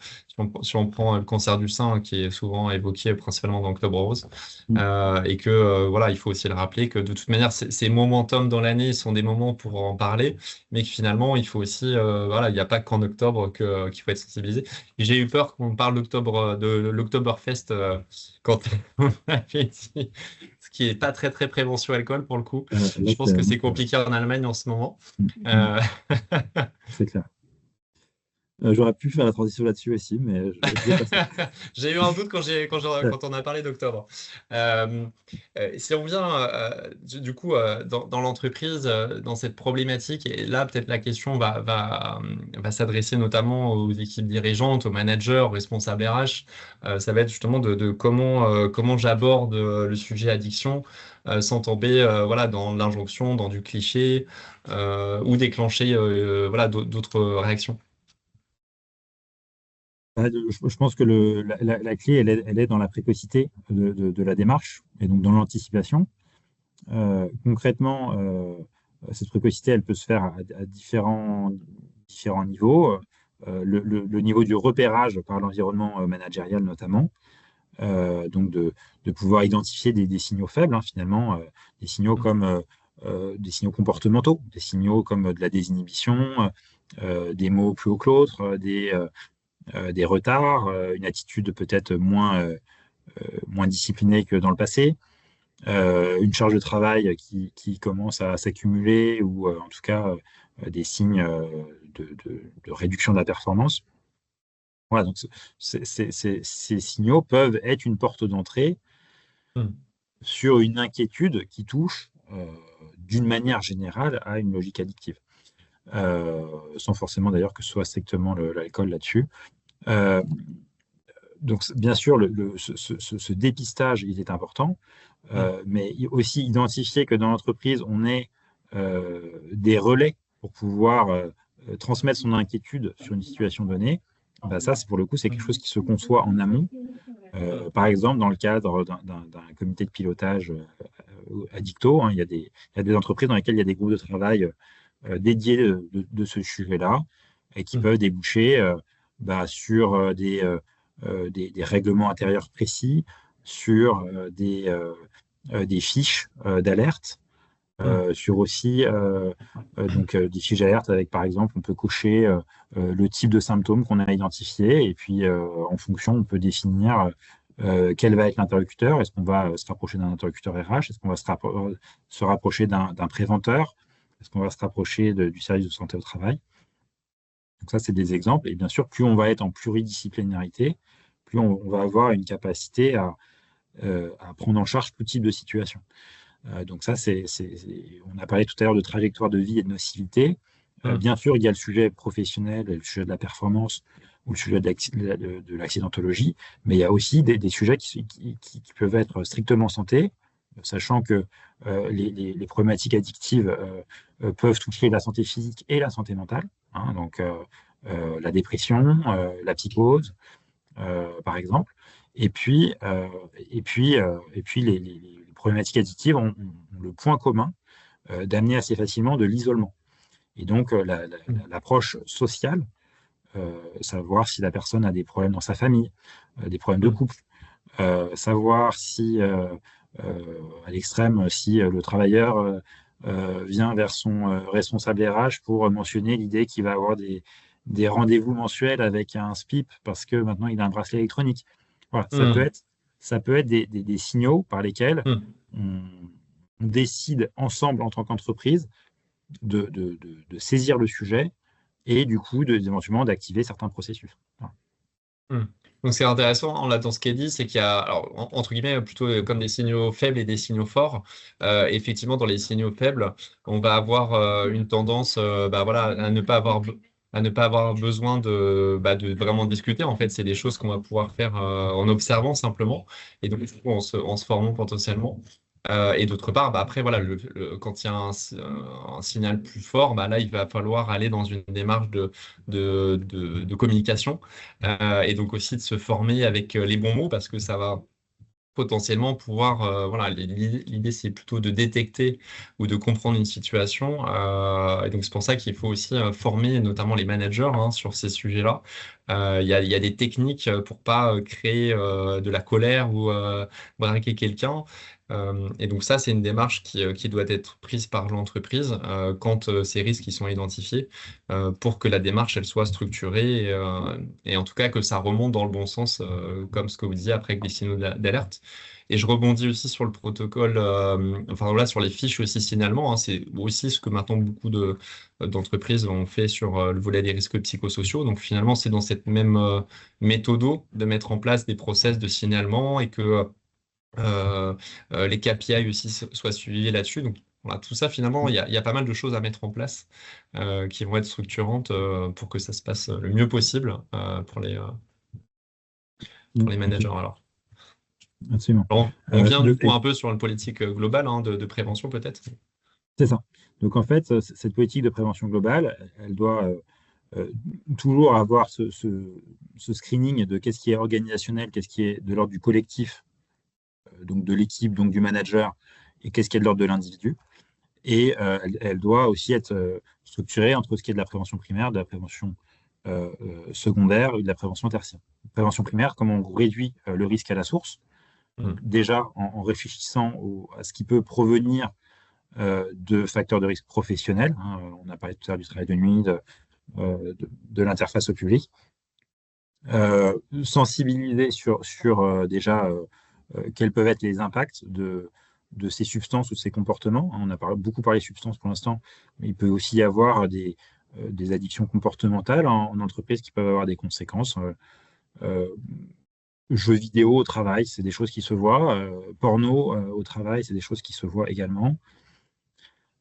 Si on prend le cancer du sein qui est souvent évoqué principalement dans Octobre Rose. Et que voilà, il faut aussi le rappeler que de toute manière, ces momentum dans l'année sont des moments pour en parler, mais que finalement, il faut aussi, voilà, il n'y a pas qu'en octobre qu'il faut être sensibilisé. Et j'ai eu peur qu'on parle d'octobre, de l'Oktoberfest quand on avait dit, ce qui est pas très très prévention alcool pour le coup. Là, Je pense que c'est compliqué en Allemagne en ce moment. Euh, c'est clair. J'aurais pu faire la transition là-dessus aussi, mais je l'ai passé. J'ai eu un doute quand on a parlé d'octobre. Euh, si on vient du coup dans l'entreprise, dans cette problématique, et là peut-être la question va s'adresser notamment aux équipes dirigeantes, aux managers, aux responsables RH. Ça va être justement de comment j'aborde le sujet addiction sans tomber voilà, dans l'injonction, dans du cliché ou déclencher voilà, d'autres réactions. Je pense que la clé, elle est dans la précocité de la démarche et donc dans l'anticipation. Concrètement, cette précocité, elle peut se faire à différents niveaux. Le niveau du repérage par l'environnement managérial notamment, donc de pouvoir identifier des signaux faibles, hein, finalement, des signaux comme des signaux comportementaux, des signaux comme de la désinhibition, des mots plus hauts que l'autre, des retards, une attitude peut-être moins disciplinée que dans le passé, une charge de travail qui commence à s'accumuler ou en tout cas des signes de réduction de la performance. Voilà, donc ces signaux peuvent être une porte d'entrée Mm. sur une inquiétude qui touche d'une manière générale à une logique addictive, sans forcément d'ailleurs que ce soit strictement l'alcool là-dessus. Euh, donc, bien sûr, ce dépistage, il est important, Mm. mais aussi identifier que dans l'entreprise, on ait des relais pour pouvoir transmettre son inquiétude sur une situation donnée. Bah, ça, pour le coup, c'est quelque chose qui se conçoit en amont. Mm. Par exemple, dans le cadre d'un comité de pilotage addicto, hein, il y a des entreprises dans lesquelles il y a des groupes de travail dédiés de ce sujet-là et qui Mm. peuvent déboucher sur des règlements intérieurs précis, sur des fiches d'alerte, Mm. sur aussi donc, des fiches d'alerte avec, par exemple, on peut cocher le type de symptômes qu'on a identifié et puis en fonction, on peut définir quel va être l'interlocuteur. Est-ce qu'on va se rapprocher d'un interlocuteur RH? Est-ce qu'on va se rapprocher d'un préventeur? Est-ce qu'on va se rapprocher du service de santé au travail? Donc ça, c'est des exemples. Et bien sûr, plus on va être en pluridisciplinarité, plus on va avoir une capacité à prendre en charge tout type de situation. Donc ça, on a parlé tout à l'heure de trajectoire de vie et de nocivité. Mm. Bien sûr, il y a le sujet professionnel, le sujet de la performance ou le sujet de l'accidentologie, mais il y a aussi des sujets qui peuvent être strictement santé, sachant que les problématiques addictives peuvent toucher la santé physique et la santé mentale, hein, donc la dépression, la psychose, par exemple. Et puis, les problématiques addictives ont le point commun d'amener assez facilement de l'isolement. Et donc, Mm. l'approche sociale, savoir si la personne a des problèmes dans sa famille, des problèmes de Mm. couple, savoir si, à l'extrême, si le travailleur vient vers son responsable RH pour mentionner l'idée qu'il va avoir des rendez-vous mensuels avec un SPIP parce que maintenant il a un bracelet électronique. Voilà, Mm. ça peut être des signaux par lesquels Mm. on, on décide ensemble en tant qu'entreprise de saisir le sujet et du coup éventuellement d'activer certains processus. Voilà. Mm. Donc, ce qui est intéressant là, dans ce qu'elle dit, c'est qu'il y a, alors, entre guillemets, plutôt comme des signaux faibles et des signaux forts. Effectivement, dans les signaux faibles, on va avoir une tendance bah, voilà, à ne pas avoir besoin de vraiment discuter. En fait, c'est des choses qu'on va pouvoir faire en observant simplement et donc en se formant potentiellement. Et d'autre part, bah, après, voilà, quand il y a un signal plus fort, bah, là, il va falloir aller dans une démarche de communication et donc aussi de se former avec les bons mots parce que ça va potentiellement pouvoir, voilà, l'idée c'est plutôt de détecter ou de comprendre une situation. Et donc c'est pour ça qu'il faut aussi former notamment les managers hein, sur ces sujets-là. Il y a des techniques pour pas créer de la colère ou braquer quelqu'un. Et donc ça, c'est une démarche qui doit être prise par l'entreprise quand ces risques ils sont identifiés pour que la démarche elle soit structurée et en tout cas que ça remonte dans le bon sens, comme ce que vous disiez après avec les signaux d'alerte. Et je rebondis aussi sur le protocole, enfin voilà, sur les fiches aussi signalement. Hein, c'est aussi ce que maintenant beaucoup d'entreprises ont fait sur le volet des risques psychosociaux. Donc finalement, c'est dans cette même méthode de mettre en place des process de signalement et que les KPI aussi soient suivis là-dessus. Donc voilà, tout ça, finalement, il y a pas mal de choses à mettre en place qui vont être structurantes pour que ça se passe le mieux possible pour les managers. Absolument. Alors, Absolument. on vient du coup Et un peu sur une politique globale hein, de prévention peut-être. c'est ça. Donc en fait, cette politique de prévention globale, elle doit euh, toujours avoir ce screening de qu'est-ce qui est organisationnel, qu'est-ce qui est de l'ordre du collectif, donc de l'équipe, donc du manager, et qu'est-ce qui est de l'ordre de l'individu. Et elle doit aussi être structurée entre ce qui est de la prévention primaire, de la prévention secondaire et de la prévention tertiaire. Prévention primaire, comment on réduit le risque à la source. Donc Mm. déjà en réfléchissant à ce qui peut provenir de facteurs de risque professionnels. Hein, on a parlé tout à l'heure du travail de nuit, de l'interface au public. Sensibiliser sur déjà quels peuvent être les impacts de ces substances ou de ces comportements. On a beaucoup parlé de substances pour l'instant, mais il peut aussi y avoir des addictions comportementales en entreprise qui peuvent avoir des conséquences. Euh, Jeux vidéo au travail, c'est des choses qui se voient. Porno au travail, c'est des choses qui se voient également.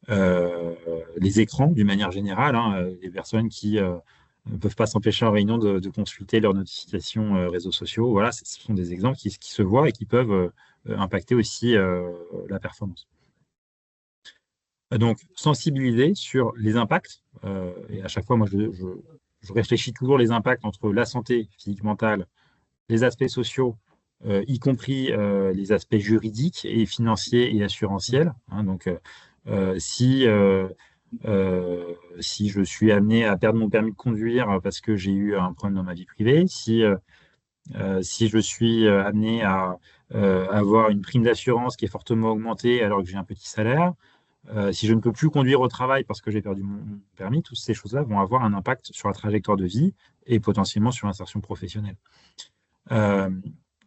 Les écrans, d'une manière générale, hein, les personnes qui ne peuvent pas s'empêcher en réunion de consulter leurs notifications réseaux sociaux. Voilà, ce sont des exemples qui se voient et qui peuvent impacter aussi la performance. Donc, sensibiliser sur les impacts, et à chaque fois, moi, je réfléchis toujours les impacts entre la santé physique, mentale, les aspects sociaux, y compris les aspects juridiques et financiers et assurantiels. Hein, donc, si si je suis amené à perdre mon permis de conduire parce que j'ai eu un problème dans ma vie privée, si je suis amené à avoir une prime d'assurance qui est fortement augmentée alors que j'ai un petit salaire, si je ne peux plus conduire au travail parce que j'ai perdu mon permis, toutes ces choses-là vont avoir un impact sur la trajectoire de vie et potentiellement sur l'insertion professionnelle. Euh,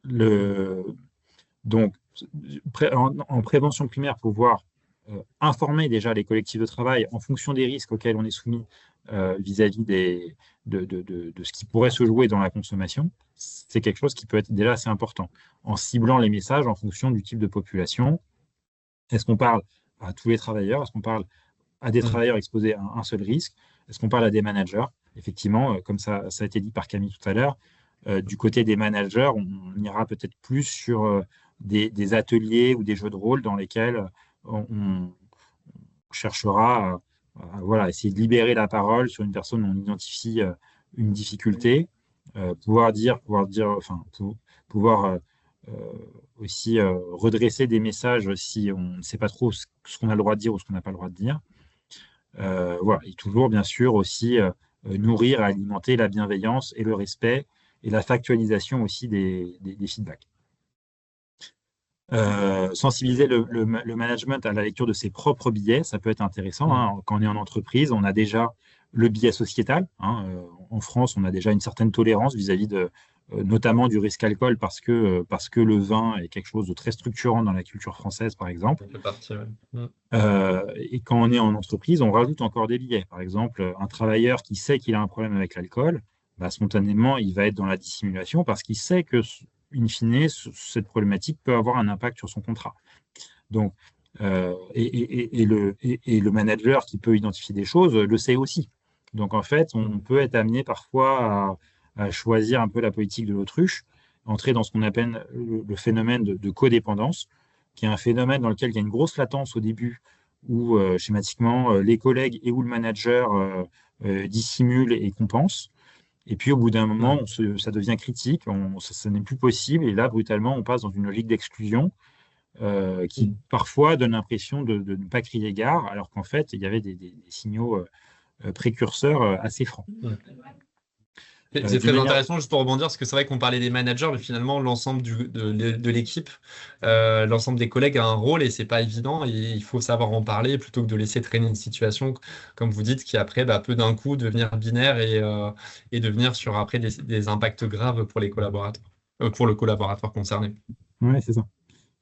le, donc, en prévention primaire, pouvoir informer déjà les collectifs de travail en fonction des risques auxquels on est soumis vis-à-vis de ce qui pourrait se jouer dans la consommation, c'est quelque chose qui peut être déjà assez important. En ciblant les messages en fonction du type de population, est-ce qu'on parle à tous les travailleurs? Est-ce qu'on parle à des Mm. travailleurs exposés à un seul risque? Est-ce qu'on parle à des managers? Effectivement, comme ça a été dit par Camille tout à l'heure, du côté des managers, on ira peut-être plus sur des ateliers ou des jeux de rôle dans lesquels on cherchera voilà, essayer de libérer la parole sur une personne où on identifie une difficulté, enfin, pouvoir aussi redresser des messages si on ne sait pas trop ce qu'on a le droit de dire ou ce qu'on n'a pas le droit de dire. Voilà. Et toujours, bien sûr, aussi nourrir et alimenter la bienveillance et le respect et la factualisation aussi des feedbacks. Sensibiliser le management à la lecture de ses propres biais, ça peut être intéressant. Mm. Hein. Quand on est en entreprise, on a déjà le biais sociétal. Hein. En France, on a déjà une certaine tolérance vis-à-vis notamment du risque alcool parce que le vin est quelque chose de très structurant dans la culture française, par exemple. Ça fait partie, ouais. Mm. Et quand on est en entreprise, on rajoute encore des biais. Par exemple, un travailleur qui sait qu'il a un problème avec l'alcool, spontanément, il va être dans la dissimulation parce qu'il sait que, in fine, cette problématique peut avoir un impact sur son contrat. Donc, le manager qui peut identifier des choses le sait aussi. Donc, en fait, on peut être amené parfois à choisir un peu la politique de l'autruche, entrer dans ce qu'on appelle le phénomène de codépendance, qui est un phénomène dans lequel il y a une grosse latence au début, où schématiquement, les collègues et ou le manager dissimulent et compensent. Et puis, au bout d'un moment, ça devient critique, ça n'est plus possible, et là, brutalement, on passe dans une logique d'exclusion qui parfois donne l'impression de ne pas crier gare, alors qu'en fait, il y avait des signaux précurseurs assez francs. C'est très intéressant, juste pour rebondir, parce que c'est vrai qu'on parlait des managers, mais finalement, l'ensemble de l'équipe, l'ensemble des collègues a un rôle et c'est pas évident. Et il faut savoir en parler plutôt que de laisser traîner une situation, comme vous dites, qui après peut d'un coup devenir binaire et devenir sur après des impacts graves pour les collaborateurs, pour le collaborateur concerné. Ouais, c'est ça.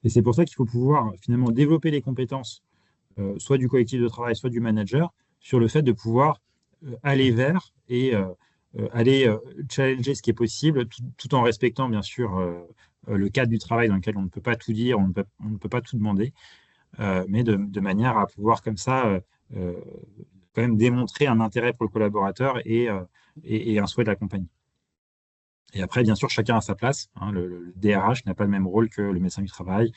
Et c'est pour ça qu'il faut pouvoir finalement développer les compétences, soit du collectif de travail, soit du manager, sur le fait de pouvoir aller vers et aller challenger ce qui est possible, tout en respectant bien sûr le cadre du travail dans lequel on ne peut pas tout dire, on ne peut pas tout demander, mais de manière à pouvoir comme ça euh, quand même démontrer un intérêt pour le collaborateur et un souhait de la compagnie. Et après, bien sûr, chacun a sa place. Hein. Le DRH n'a pas le même rôle que le médecin du travail,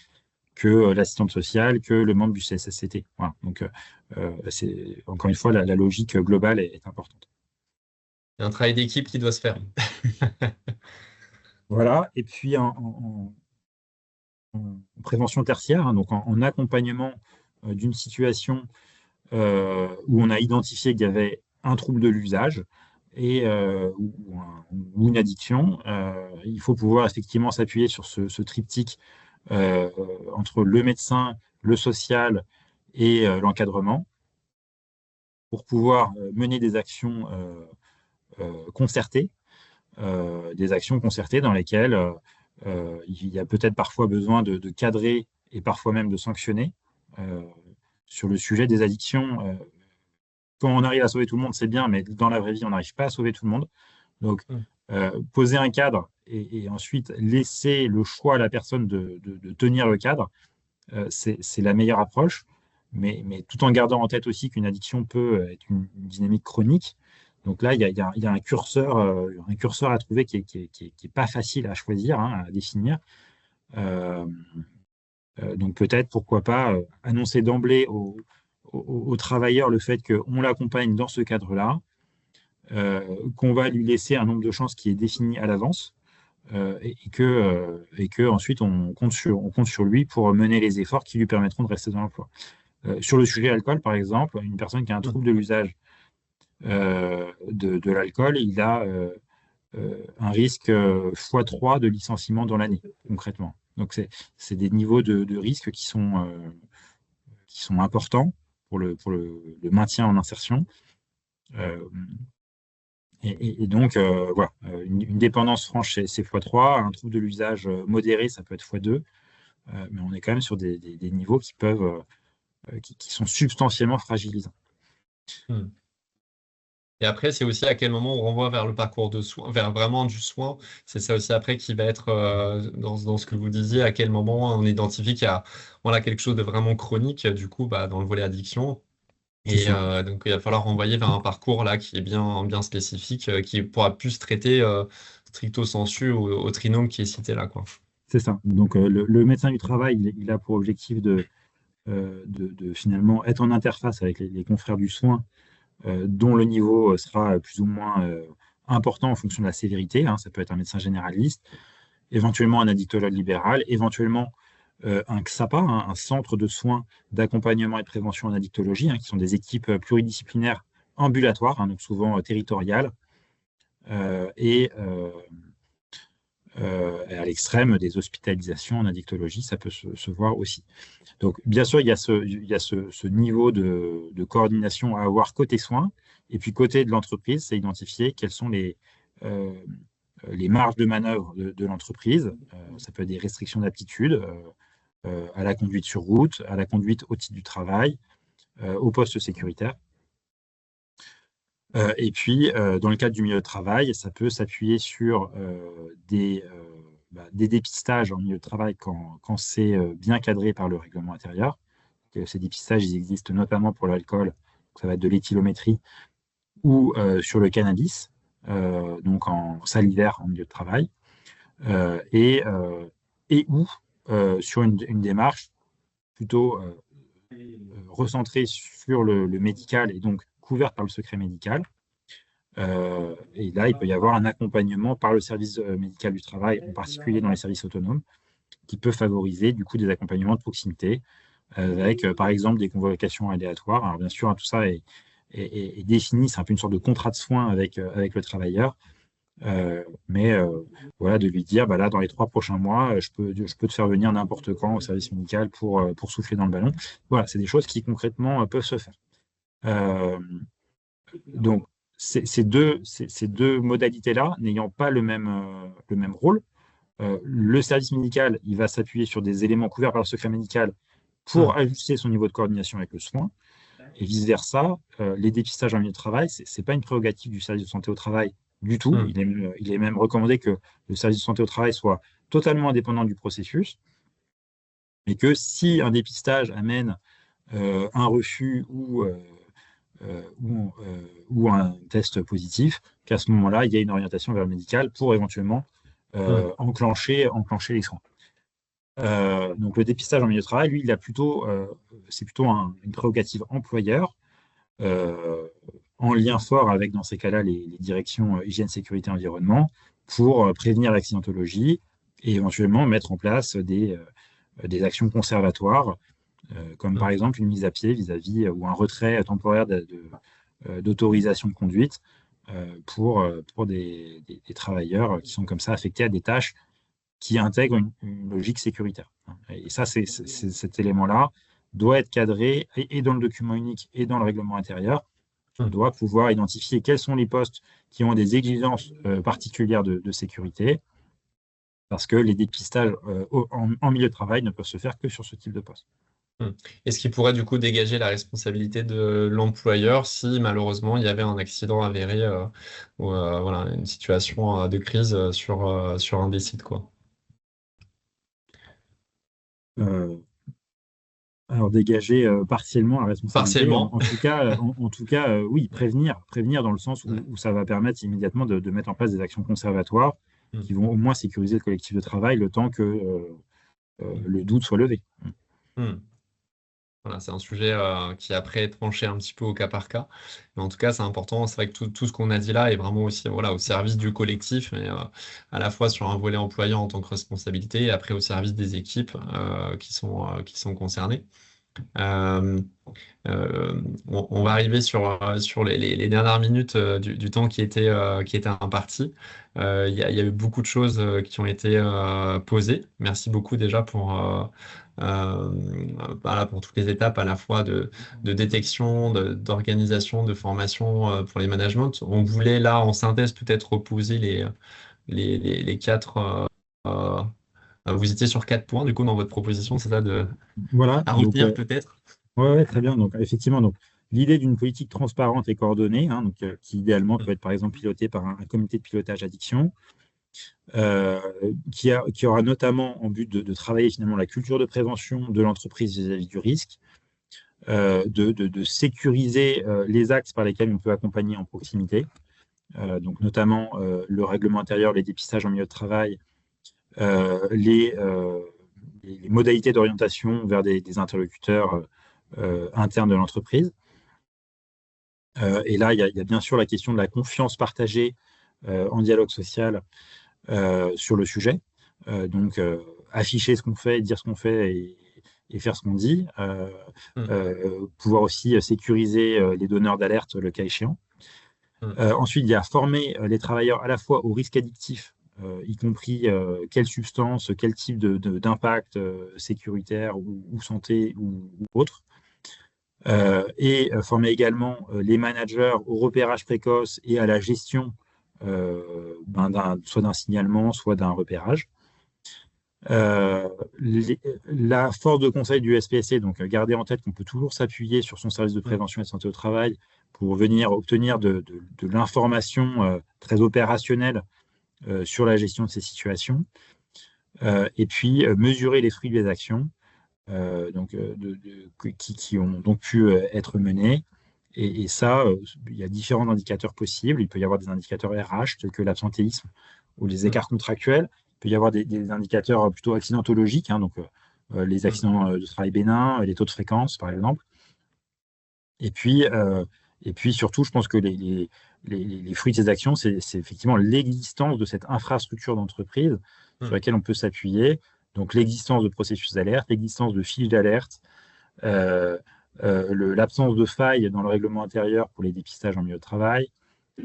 que l'assistante sociale, que le membre du CSSCT. Voilà. Donc, encore une fois, la logique globale est importante. Il y a un travail d'équipe qui doit se faire. Voilà. Et puis, en prévention tertiaire, hein, donc en accompagnement d'une situation où on a identifié qu'il y avait un trouble de l'usage ou une addiction, il faut pouvoir effectivement s'appuyer sur ce triptyque euh, entre le médecin, le social et l'encadrement pour pouvoir mener des actions concertées dans lesquelles il y a peut-être parfois besoin de cadrer et parfois même de sanctionner euh, sur le sujet des addictions. Quand on arrive à sauver tout le monde, c'est bien, mais dans la vraie vie, on n'arrive pas à sauver tout le monde. Donc, poser un cadre et ensuite laisser le choix à la personne de tenir le cadre, c'est la meilleure approche, mais tout en gardant en tête aussi qu'une addiction peut être une dynamique chronique. Donc là, il y a un curseur à trouver qui est pas facile à choisir, hein, à définir. Euh, donc peut-être, pourquoi pas, annoncer d'emblée aux travailleurs le fait qu'on l'accompagne dans ce cadre-là, qu'on va lui laisser un nombre de chances qui est défini à l'avance, et que ensuite on compte sur lui pour mener les efforts qui lui permettront de rester dans l'emploi. Sur le sujet alcool, par exemple, une personne qui a un trouble de l'usage de l'alcool, il a un risque x3 de licenciement dans l'année, concrètement. Donc c'est des niveaux de risque qui sont importants pour le maintien en insertion. Euh, et donc, voilà, une dépendance franche, c'est x3, un trouble de l'usage modéré, ça peut être x2, mais on est quand même sur des niveaux qui peuvent, qui sont substantiellement fragilisants. Hmm. Et après, c'est aussi à quel moment on renvoie vers le parcours de soins, vers vraiment du soin. C'est ça aussi après qui va être dans ce que vous disiez, à quel moment on identifie qu'il y a voilà, quelque chose de vraiment chronique, du coup, dans le volet addiction. C'est Et ça. donc, il va falloir renvoyer vers un parcours là qui est bien spécifique, qui pourra plus se traiter stricto sensu au trinôme qui est cité là, quoi. C'est ça. Donc, le médecin du travail, il a pour objectif de finalement être en interface avec les confrères du soin, dont le niveau sera plus ou moins important en fonction de la sévérité. Hein. Ça peut être un médecin généraliste, éventuellement un addictologue libéral, éventuellement un XAPA, hein, un centre de soins d'accompagnement et de prévention en addictologie, hein, qui sont des équipes pluridisciplinaires ambulatoires, hein, donc souvent territoriales, et à l'extrême des hospitalisations en addictologie, ça peut se voir aussi. Donc, bien sûr, il y a ce niveau de coordination à avoir côté soins, et puis côté de l'entreprise, c'est identifier quelles sont euh, les marges de manœuvre de l'entreprise. Ça peut être des restrictions d'aptitude à la conduite sur route, à la conduite au titre du travail, au poste sécuritaire. Et puis, dans le cadre du milieu de travail, ça peut s'appuyer sur des dépistages en milieu de travail quand c'est bien cadré par le règlement intérieur. Ces dépistages, ils existent notamment pour l'alcool, ça va être de l'éthylométrie, ou sur le cannabis, donc en salivaire en milieu de travail, et ou sur une démarche plutôt recentrée sur le médical et donc couverte par le secret médical. Et là, il peut y avoir un accompagnement par le service médical du travail, en particulier dans les services autonomes, qui peut favoriser du coup des accompagnements de proximité, avec par exemple des convocations aléatoires. Alors bien sûr, hein, tout ça est défini, c'est un peu une sorte de contrat de soins avec le travailleur, mais voilà, de lui dire, bah là, dans les 3 prochains mois, je peux te faire venir n'importe quand au service médical pour souffler dans le ballon. Voilà, c'est des choses qui concrètement peuvent se faire. Donc, ces deux modalités-là, n'ayant pas le même rôle, le service médical, il va s'appuyer sur des éléments couverts par le secret médical pour ajuster son niveau de coordination avec le soin, et vice-versa. Les dépistages en milieu de travail, ce n'est pas une prérogative du service de santé au travail du tout. Il est même recommandé que le service de santé au travail soit totalement indépendant du processus, et que si un dépistage amène un refus ou un test positif, qu'à ce moment-là, il y a une orientation vers le médical pour éventuellement enclencher les soins. Donc le dépistage en milieu de travail, lui, c'est plutôt une prérogative employeur, en lien fort avec, dans ces cas-là, les directions hygiène, sécurité, environnement, pour prévenir l'accidentologie et éventuellement mettre en place des actions conservatoires, comme par exemple une mise à pied vis-à-vis ou un retrait temporaire d'autorisation de conduite pour des travailleurs qui sont comme ça affectés à des tâches qui intègrent une logique sécuritaire. Et ça, cet élément-là doit être cadré et dans le document unique et dans le règlement intérieur. On doit pouvoir identifier quels sont les postes qui ont des exigences particulières de sécurité, parce que les dépistages en milieu de travail ne peuvent se faire que sur ce type de poste. Est-ce qu'il pourrait du coup dégager la responsabilité de l'employeur si malheureusement il y avait un accident avéré ou voilà, une situation de crise sur un des sites, quoi? Alors dégager partiellement la responsabilité, Partiellement. en tout cas, oui, prévenir dans le sens où ça va permettre immédiatement de mettre en place des actions conservatoires qui vont au moins sécuriser le collectif de travail le temps que le doute soit levé. Hmm. Voilà, c'est un sujet qui après est tranché un petit peu au cas par cas. Mais en tout cas, c'est important. C'est vrai que tout ce qu'on a dit là est vraiment aussi voilà, au service du collectif, mais à la fois sur un volet employeur en tant que responsabilité et après au service des équipes qui sont concernées. Euh, on va arriver sur les dernières minutes du temps qui était imparti. Il y a eu beaucoup de choses qui ont été posées. Merci beaucoup déjà euh, voilà, pour toutes les étapes à la fois de détection, d'organisation, de formation pour les managements. On voulait là, en synthèse, peut-être reposer les quatre. Vous étiez sur 4 points, du coup, dans votre proposition, c'est ça Voilà, à donc retenir peut-être? ouais, très bien. Donc effectivement, donc l'idée d'une politique transparente et coordonnée, hein, donc, qui idéalement peut être par exemple pilotée par un comité de pilotage addiction, euh, qui aura notamment en but de travailler finalement la culture de prévention de l'entreprise vis-à-vis du risque, de sécuriser les axes par lesquels on peut accompagner en proximité, donc notamment le règlement intérieur, les dépistages en milieu de travail, les modalités d'orientation vers des interlocuteurs internes de l'entreprise. Et là, il y a bien sûr la question de la confiance partagée en dialogue social sur le sujet. Donc, afficher ce qu'on fait, dire ce qu'on fait et faire ce qu'on dit. Pouvoir aussi sécuriser les donneurs d'alerte le cas échéant. Ensuite, il y a former les travailleurs à la fois au risque addictif, y compris quelle substance, quel type d'impact sécuritaire ou santé ou autre. Et former également les managers au repérage précoce et à la gestion soit d'un signalement, soit d'un repérage. Euh, la force de conseil du SPST, donc garder en tête qu'on peut toujours s'appuyer sur son service de Mm. prévention et de santé au travail pour venir obtenir de l'information très opérationnelle sur la gestion de ces situations. Et puis mesurer les fruits des actions qui ont donc pu être menées. Et ça, il y a différents indicateurs possibles. Il peut y avoir des indicateurs RH, tels que l'absentéisme ou les Mm. écarts contractuels. Il peut y avoir des indicateurs plutôt accidentologiques, hein, les Mm. accidents de travail bénins, les taux de fréquence, par exemple. Et puis, euh, et puis surtout, je pense que les fruits de ces actions, c'est effectivement l'existence de cette infrastructure d'entreprise sur Mm. laquelle on peut s'appuyer. Donc l'existence de processus d'alerte, l'existence de fiches d'alerte, euh, l'absence de failles dans le règlement intérieur pour les dépistages en milieu de travail,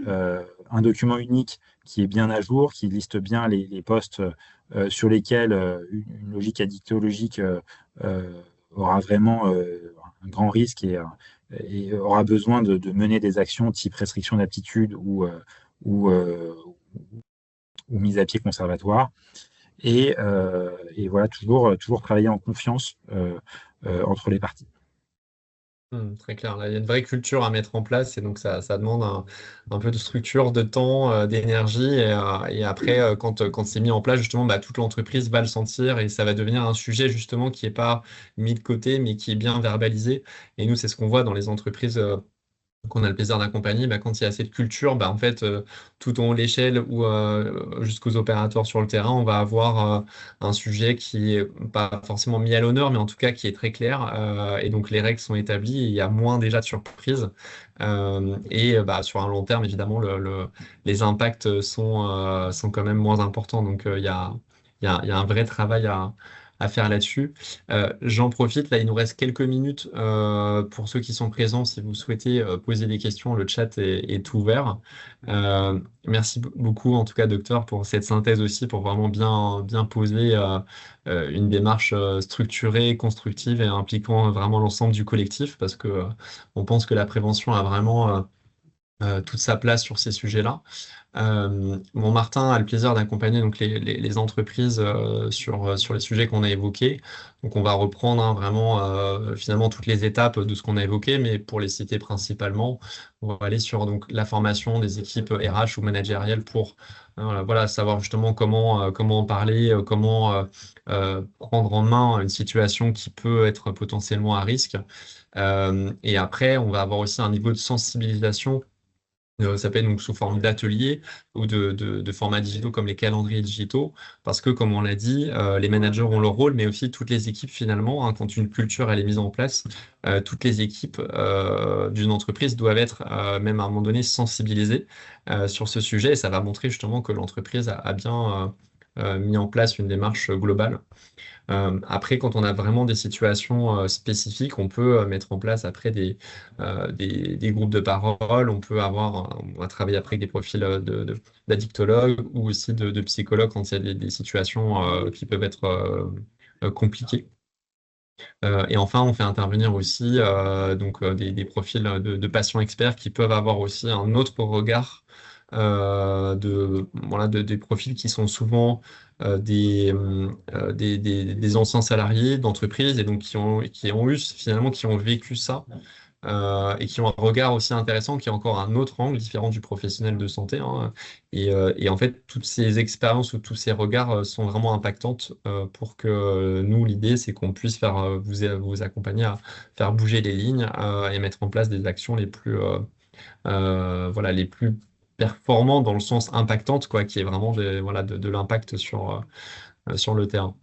un document unique qui est bien à jour, qui liste bien les postes sur lesquels une logique addictologique aura vraiment un grand risque et aura besoin de mener des actions type restriction d'aptitude ou, euh, ou mise à pied conservatoire. Et voilà, toujours travailler en confiance entre les parties. Très clair. Là, il y a une vraie culture à mettre en place et donc ça demande un peu de structure, de temps, d'énergie. Et après, quand c'est mis en place, justement, bah, toute l'entreprise va le sentir et ça va devenir un sujet justement qui n'est pas mis de côté, mais qui est bien verbalisé. Et nous, c'est ce qu'on voit dans les entreprises. Qu'on a le plaisir d'accompagner, bah, quand il y a cette culture, bah, en fait, tout en haut de l'échelle ou jusqu'aux opérateurs sur le terrain, on va avoir un sujet qui est pas forcément mis à l'honneur, mais en tout cas qui est très clair. Et donc les règles sont établies, et il y a moins déjà de surprises. Bah, sur un long terme, évidemment, les impacts sont quand même moins importants. Donc il y a un vrai travail à faire là-dessus. J'en profite, là il nous reste quelques minutes pour ceux qui sont présents. Si vous souhaitez poser des questions, le chat est ouvert. Merci beaucoup en tout cas docteur pour cette synthèse aussi, pour vraiment bien poser une démarche structurée, constructive et impliquant vraiment l'ensemble du collectif parce que on pense que la prévention a vraiment toute sa place sur ces sujets-là. Bon, Martin a le plaisir d'accompagner donc les entreprises sur les sujets qu'on a évoqués. Donc, on va reprendre hein, vraiment finalement toutes les étapes de ce qu'on a évoqué, mais pour les citer principalement, on va aller sur donc la formation des équipes RH ou managériales pour voilà savoir justement comment en parler, comment prendre en main une situation qui peut être potentiellement à risque. Et après, on va avoir aussi un niveau de sensibilisation ça peut être donc sous forme d'ateliers ou de formats digitaux comme les calendriers digitaux, parce que comme on l'a dit, les managers ont leur rôle, mais aussi toutes les équipes finalement, hein, quand une culture elle est mise en place, toutes les équipes d'une entreprise doivent être même à un moment donné sensibilisées sur ce sujet, et ça va montrer justement que l'entreprise a bien mis en place une démarche globale. Après, quand on a vraiment des situations spécifiques, on peut mettre en place après des groupes de parole, on va travailler après avec des profils d'addictologues ou aussi de psychologues quand il y a des situations qui peuvent être compliquées. Et enfin, on fait intervenir aussi des profils de patients experts qui peuvent avoir aussi un autre regard des profils qui sont souvent des anciens salariés d'entreprise et donc qui ont vécu ça et qui ont un regard aussi intéressant, qui est encore un autre angle différent du professionnel de santé. Hein. Et en fait, toutes ces expériences ou tous ces regards sont vraiment impactantes pour que nous, l'idée, c'est qu'on puisse faire vous accompagner à faire bouger les lignes et mettre en place des actions les plus performantes dans le sens impactante, quoi, qui est vraiment de l'impact sur le terrain.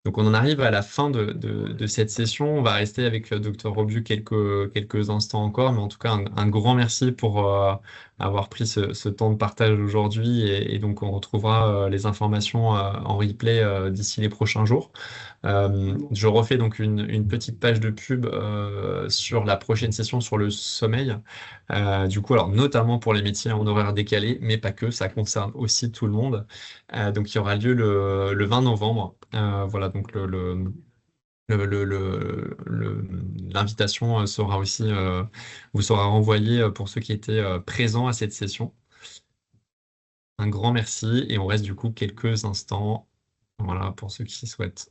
Donc on en arrive à la fin de cette session. On va rester avec le Dr Robu quelques instants encore, mais en tout cas un grand merci pour avoir pris ce temps de partage aujourd'hui et donc on retrouvera les informations en replay d'ici les prochains jours. Je refais donc une petite page de pub sur la prochaine session sur le sommeil. Du coup, alors notamment pour les métiers en horaire décalé, mais pas que, ça concerne aussi tout le monde. Donc, il y aura lieu le 20 novembre. Voilà, donc l'invitation sera aussi vous sera renvoyée pour ceux qui étaient présents à cette session. Un grand merci et on reste du coup quelques instants, voilà, pour ceux qui souhaitent.